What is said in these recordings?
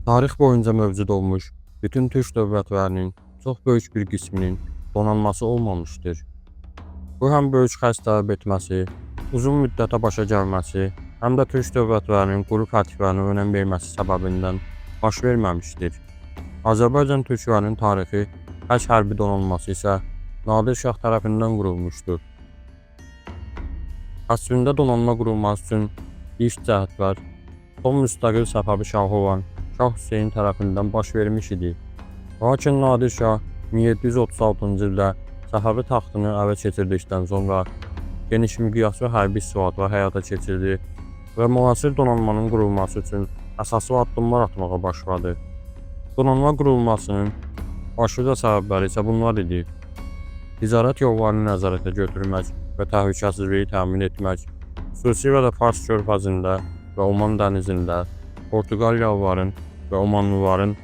Tarix boyunca mövcud olmuş bütün türk dövlətlərinin çox böyük bir qisminin donanması olmamışdır. Bu həm böyük xərc tələb etməsi, uzun müddətə başa gəlməsi, həm də türk dövlətlərinin quru fətihlərinə önəm verməsi səbəbindən baş verməmişdir. Azərbaycan türklərinin tarixi tək hərbi donanması isə Nadir Şah tərəfindən qurulmuşdur. Əslində donanma qurulması üçün ilk cəhdlər son müstəqil Səfəvi şahı olan Şah Hüseyn tərəfindən baş vermiş idi. Lakin Nadir Şah 1736-cı ildə Səfəvi taxtını ələ keçirdikdən sonra geniş miqyaslı hərbi islahatlar həyata keçirdi və müasir donanmanın qurulması üçün əsaslı addımlar atmağa başladı. Donanma qurulmasının başlıca səbəbləri isə bunlar idi: ticarət yollarını nəzarətə götürmək və təhlükəsizliyi təmin etmək, xüsusilə də Fars körfəzində və Oman dənizində Portuqaliyalıların və Omanlıların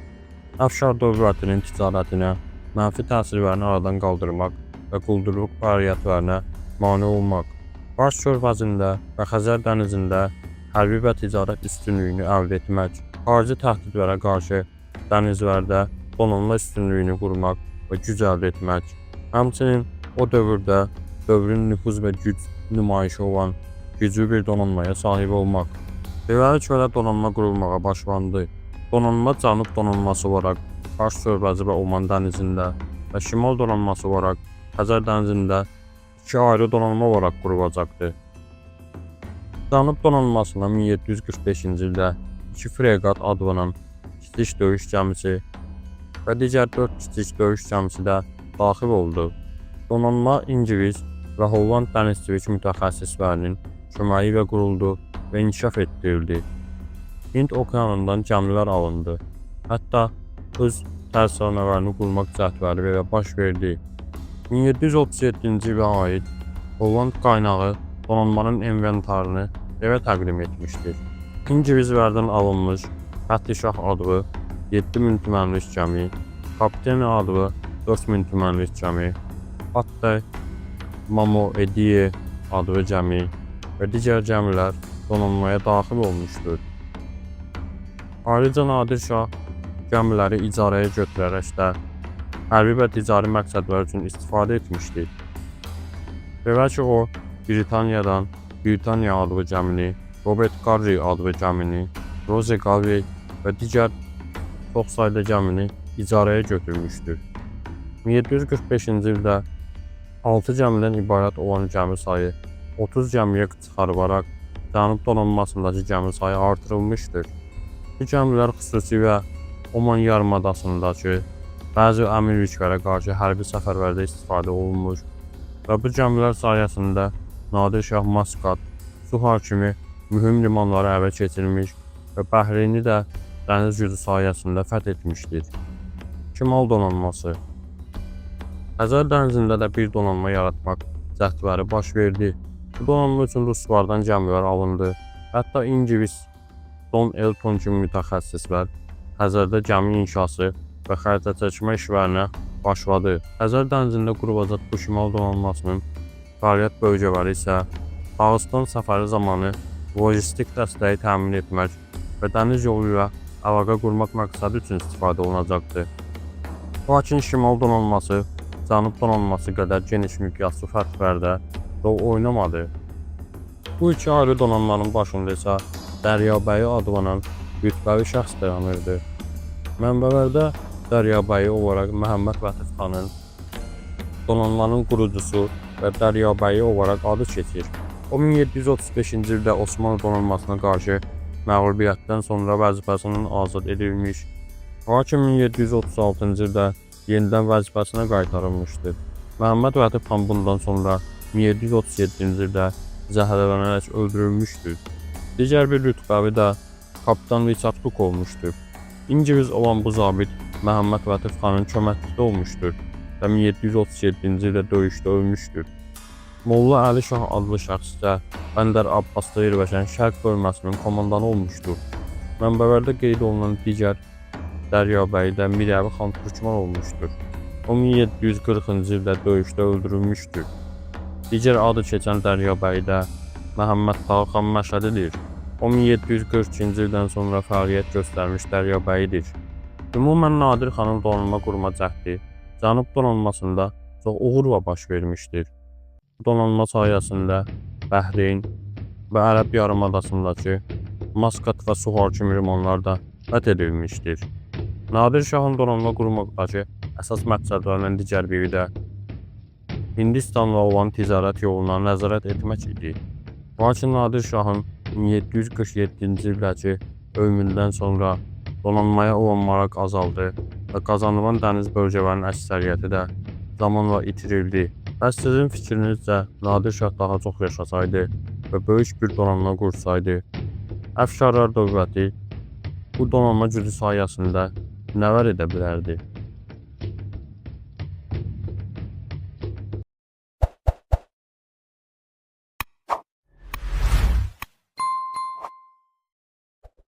Əfşar dövlətinin ticarətinə mənfi təsirlərini aradan qaldırmaq və quldurluq fəaliyyətlərinə mane olmaq, Fars körfəzində və Xəzər dənizində hərbi və ticarət üstünlüyünü əldə etmək, xarici təhdidlərə qarşı dənizlərdə donanma üstünlüyünü qurmaq və güc əldə etmək, həmçinin o dövrdə dövrün nüfuz və güc nümayişi olan güclü bir donanmaya sahib olmaq. Beləliklə donanma qurulmağa başlandı. Donanma Cənub donanması olaraq Fars körfəzi və Oman dənizində və Şimal donanması olaraq Xəzər dənizində iki ayrı donanma olaraq qurulacaqdı. Cənub donanmasına 1745-ci ildə 2 freqat adlanan kiçik döyüş gəmisi və digər 4 kiçik döyüş gəmisi də daxil oldu. Donanma İngilis və Holland dənizçilik mütəxəssislərinin köməyi ilə quruldu və inkişaf etdirildi. Hind okeanından gəmilər alındı. Hətta öz tərsanələrini qurmaq cəhdləri belə baş verdi. 1737-ci ilə aid Holland qaynağı donanmanın inventarını evə təqdim etmişdir. İngilislərdən alınmış Fətişah adlı 7000 tümənlik gəmi, Kapiteni adlı 4000 tümənlik gəmi, Hatta Mamo Ediye adlı gəmi və digər gəmilər donanmaya daxil olmuşdur. Ayrıca Nadir Şah gəmiləri icarəyə götürərək də hərbi və ticari məqsədlər üçün istifadə etmişdir. Belə ki, o Britaniyadan Britaniya adlı gəmini, Robert Garry adlı gəmini, Rose Garvey və digər çox sayda gəmini icarəyə götürmüşdür. 1745-ci ildə 6 gəmidən ibarət olan gəmi sayı 30 gəmiyə çıxarılaraq Cənub donanmasındakı gəmi sayı artırılmışdır. Bu gəmilər xüsusilə Oman yarımadasındakı bəzi əmirliklərə qarşı hərbi səfərlərdə istifadə olunmuş və bu gəmilər sayəsində Nadir Şah Maskat, Suhar kimi mühüm limanları ələ keçirmiş və Bəhreyni də dəniz gücü sayəsində fəth etmişdir. Şimal donanması Xəzər dənizində də bir donanma yaratmaq cəhdləri baş verdi. Bu donanma üçün Ruslardan gəmilər alındı. Hətta İngilis Don Elton kimi mütəxəssislər Xəzərdə gəmi inşası və xərcə çəkmə işlərinə başladı. Xəzər dənizində qurulacaq bu şimal donanmasının fəaliyyət bölgələri isə Dağıstan səfəri zamanı lojistik dəstəyi təmin etmək və dəniz yolu ilə əlaqə qurmaq məqsədi üçün istifadə olunacaqdı. Lakin şimal donanması Cənub donanması qədər geniş miqyaslı fərqlərdə rol oynamadı. Bu iki ayrı donanmanın başında isə Dəryabəyi adlanan rütbəli şəxs dayanırdı. Mənbələrdə Dəryabəyi olaraq Məhəmməd Vətif xanın, donanmanın qurucusu və Dəryabəyi olaraq adı keçir. O 1735-ci ildə Osmanlı donanmasına qarşı məğlubiyyətdən sonra vəzifəsindən azad edilmiş, lakin 1736-cı ildə yenidən vəzifəsinə qaytarılmışdır. Məhəmməd Vətif xan bundan sonra 1737-ci ildə zəhərlənərək öldürülmüşdür. Digər bir rütbəvi də Kapitan Richard Cook olmuşdur. İngilis olan bu zabit Məhəmməd Vətif xanın köməkçisi olmuşdur və 1737-ci ildə döyüşdə ölmüşdür. Molla Əli Şah adlı şəxs isə Bəndər Abbasda yerləşən Şərq bölməsinin komandanı olmuşdur. Mənbələrdə qeyd olunan digər Dəryabəydə Mirəvi xan Türkman olmuşdur. O 1740-cı ildə döyüşdə öldürülmüşdür. Digər adı keçən Dəryabəydə Məhəmməd Tağı xan Məşədidir. O 1742-ci ildən sonra fəaliyyət göstərmiş dəryabəyidir. Ümumən Nadir xanın donanma qurma cəhdi Cənub donanmasında çox uğurla baş vermişdir. Bu donanma sayəsində Bəhreyn və Ərəb yarımadasındakı Maskat və Suhar kimi limanlar da fəth edilmişdir. Nadir Şahın donanma qurmaqdakı əsas məqsədlərindən digər biri də Hindistanla olan ticarət yoluna nəzarət etmək idi. Lakin Nadir Şahın 1747-ci ildəki ölümündən sonra donanmaya olan maraq azaldı və qazanılan dəniz bölgələrinin əksəriyyəti də zamanla itirildi. Bəs sizin fikrinizcə Nadir Şah daha çox yaşasaydı və böyük bir donanma qursaydı, Əfşarlar dövləti bu donanma gücü sayəsində nələr edə bilərdi?